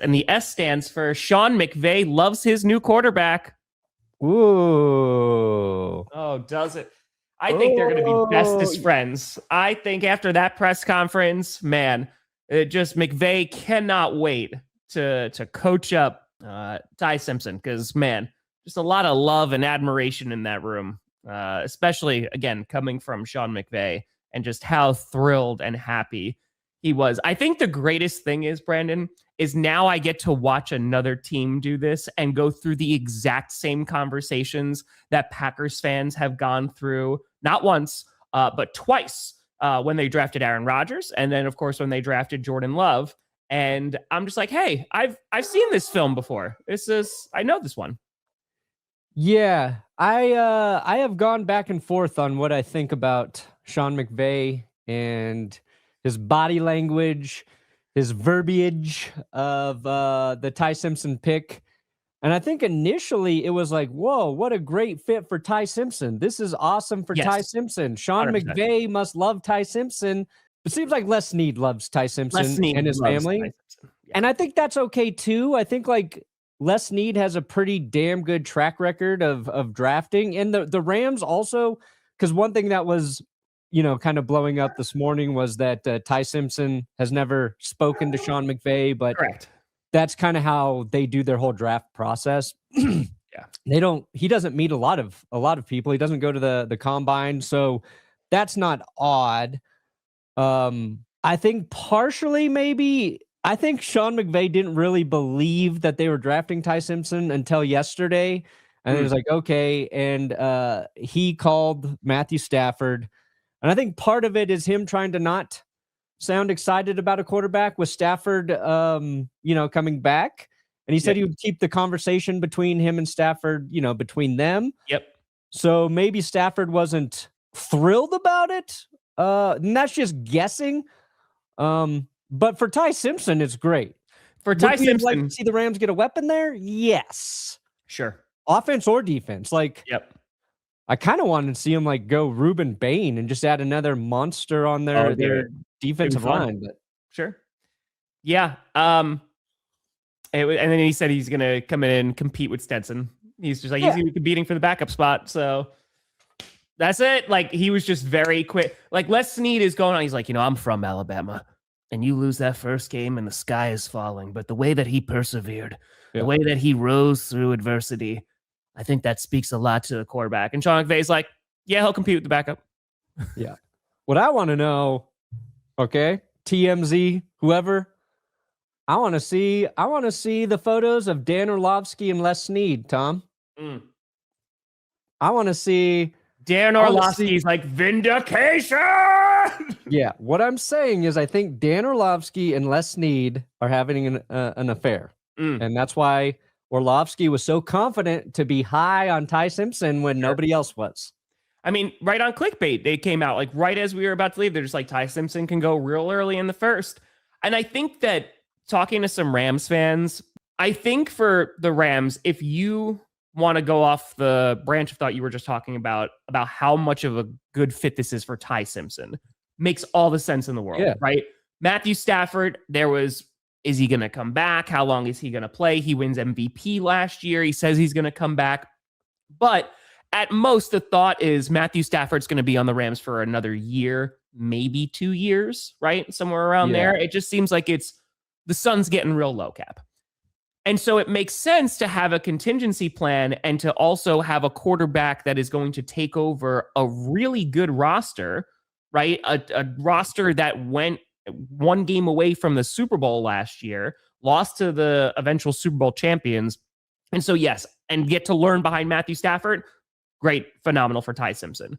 And the S stands for Sean McVay loves his new quarterback. Ooh. Oh, does it? I think they're going to be bestest friends. I think after that press conference, man, it just McVay cannot wait to coach up Ty Simpson because, man, just a lot of love and admiration in that room, especially, again, coming from Sean McVay and just how thrilled and happy he was. I think the greatest thing is, Brandon, is now I get to watch another team do this and go through the exact same conversations that Packers fans have gone through, not once, but twice when they drafted Aaron Rodgers. And then, of course, when they drafted Jordan Love. And I'm just like, hey, I've seen this film before. I know this one. Yeah, I have gone back and forth on what I think about Sean McVay and his body language, his verbiage of the Ty Simpson pick. And I think initially it was like, whoa, what a great fit for Ty Simpson. This is awesome for Ty Simpson. Sean 100%. McVay must love Ty Simpson. It seems like Les Snead loves Ty Simpson and his family. Yeah. And I think that's okay too. I think like Les Snead has a pretty damn good track record of drafting. And the Rams also, because one thing that was, kind of blowing up this morning was that Ty Simpson has never spoken to Sean McVay, but correct. That's kind of how they do their whole draft process. Yeah. He doesn't meet a lot of people. He doesn't go to the combine. So that's not odd. I think partially I think Sean McVay didn't really believe that they were drafting Ty Simpson until yesterday. And it was like, okay. And he called Matthew Stafford. And I think part of it is him trying to not sound excited about a quarterback with Stafford, coming back. And he said he would keep the conversation between him and Stafford, between them. Yep. So maybe Stafford wasn't thrilled about it. And that's just guessing. But for Ty Simpson, it's great. For Ty Simpson, like to see the Rams get a weapon there? Yes. Sure. Offense or defense. Yep. I kind of wanted to see him go Ruben Bain and just add another monster on their defensive line. But sure. Yeah. And then he said he's going to come in and compete with Stetson. He's just like, he's going to be competing for the backup spot. So that's it. Like, he was just very quick. Like, Les Snead is going on. He's like, I'm from Alabama. And you lose that first game and the sky is falling. But the way that he persevered, the way that he rose through adversity, I think that speaks a lot to the quarterback. And Sean McVay's like, yeah, he'll compete with the backup. Yeah. What I want to know, okay, TMZ, whoever, I want to see the photos of Dan Orlovsky and Les Snead, Tom. I want to see Dan Orlovsky's like vindication. Yeah. What I'm saying is I think Dan Orlovsky and Les Snead are having an affair. And that's why Orlovsky was so confident to be high on Ty Simpson when nobody else was. I mean, right on clickbait, they came out like right as we were about to leave. They're just like, Ty Simpson can go real early in the first. And I think that talking to some Rams fans, I think for the Rams, if you want to go off the branch of thought you were just talking about how much of a good fit this is for Ty Simpson, makes all the sense in the world, right? Matthew Stafford, is he going to come back? How long is he going to play? He wins MVP last year. He says he's going to come back. But at most, the thought is Matthew Stafford's going to be on the Rams for another year, maybe 2 years, right? Somewhere around there. It just seems like the sun's getting real low cap. And so it makes sense to have a contingency plan and to also have a quarterback that is going to take over a really good roster, right? A roster that went one game away from the Super Bowl last year, lost to the eventual Super Bowl champions. And so, yes, and get to learn behind Matthew Stafford. Great, phenomenal for Ty Simpson.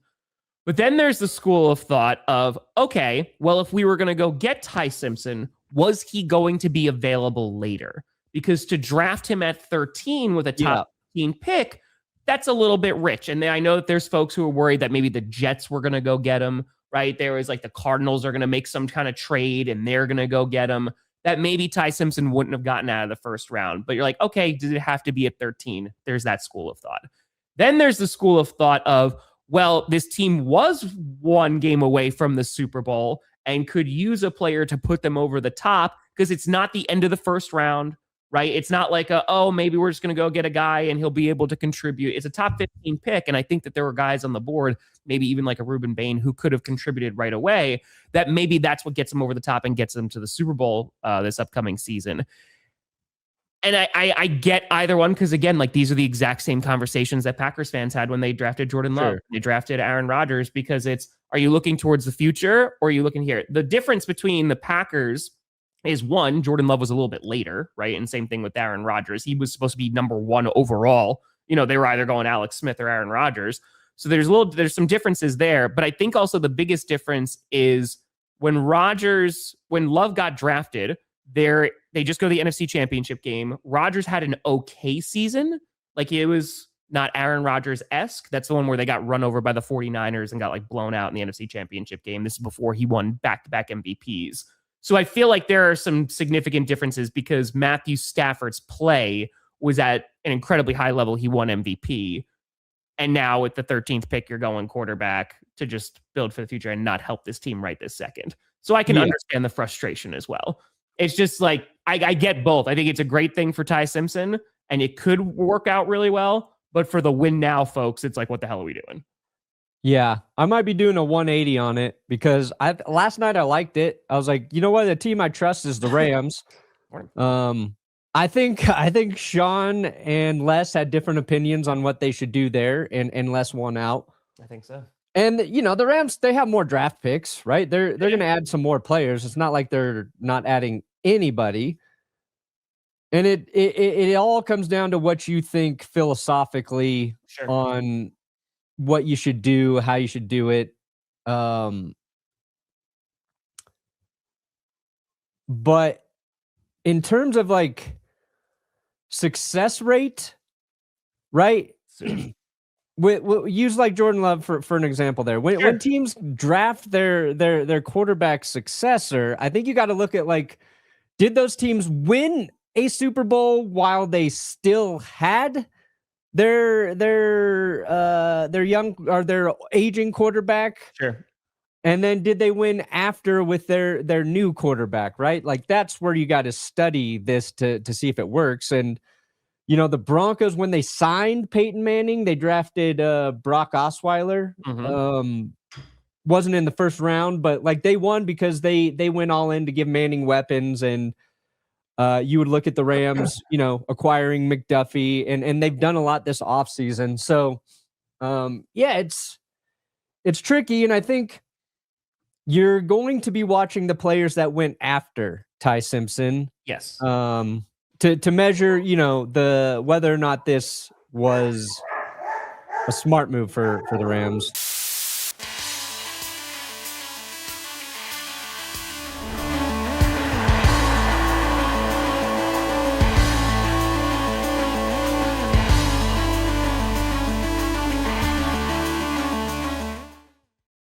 But then there's the school of thought of, okay, well, if we were going to go get Ty Simpson, was he going to be available later? Because to draft him at 13 with a top 15 pick, that's a little bit rich. And I know that there's folks who are worried that maybe the Jets were going to go get him, right? There was like the Cardinals are going to make some kind of trade and they're going to go get him. That maybe Ty Simpson wouldn't have gotten out of the first round. But you're like, okay, did it have to be at 13? There's that school of thought. Then there's the school of thought of, well, this team was one game away from the Super Bowl and could use a player to put them over the top because it's not the end of the first round, right? It's not like maybe we're just going to go get a guy and he'll be able to contribute. It's a top 15 pick. And I think that there were guys on the board, maybe even like a Ruben Bain, who could have contributed right away, that maybe that's what gets him over the top and gets him to the Super Bowl this upcoming season. And I get either one, because again, like, these are the exact same conversations that Packers fans had when they drafted Jordan Love. Sure. They drafted Aaron Rodgers, because are you looking towards the future or are you looking here? The difference between the Packers is, one, Jordan Love was a little bit later, right? And same thing with Aaron Rodgers. He was supposed to be number one overall. They were either going Alex Smith or Aaron Rodgers. So there's some differences there. But I think also the biggest difference is when Love got drafted, they just go to the NFC Championship game. Rodgers had an okay season. Like, it was not Aaron Rodgers-esque. That's the one where they got run over by the 49ers and got like blown out in the NFC Championship game. This is before he won back-to-back MVPs. So I feel like there are some significant differences, because Matthew Stafford's play was at an incredibly high level. He won MVP. And now with the 13th pick, you're going quarterback to just build for the future and not help this team right this second. So I can understand the frustration as well. It's just like, I get both. I think it's a great thing for Ty Simpson, and it could work out really well. But for the win now folks, it's like, what the hell are we doing? Yeah, I might be doing a 180 on it, because last night I liked it. I was like, you know what? The team I trust is the Rams. I think Sean and Les had different opinions on what they should do there, and Les won out. I think so. And the Rams, they have more draft picks, right? They're going to add some more players. It's not like they're not adding anybody. And it all comes down to what you think philosophically on what you should do, how you should do it. But in terms of like success rate, right? We'll use like Jordan Love for an example there. When teams draft their quarterback successor, I think you got to look at, like, did those teams win a Super Bowl while they still had their young or their aging quarterback? Sure. And then did they win after with their new quarterback, right? Like, that's where you got to study this to see if it works. And the Broncos, when they signed Peyton Manning, they drafted Brock Osweiler. Wasn't in the first round, but like, they won because they went all in to give Manning weapons. And you would look at the Rams, acquiring McDuffie, and they've done a lot this offseason. So it's tricky. And I think you're going to be watching the players that went after Ty Simpson. Yes. To measure, whether or not this was a smart move for the Rams.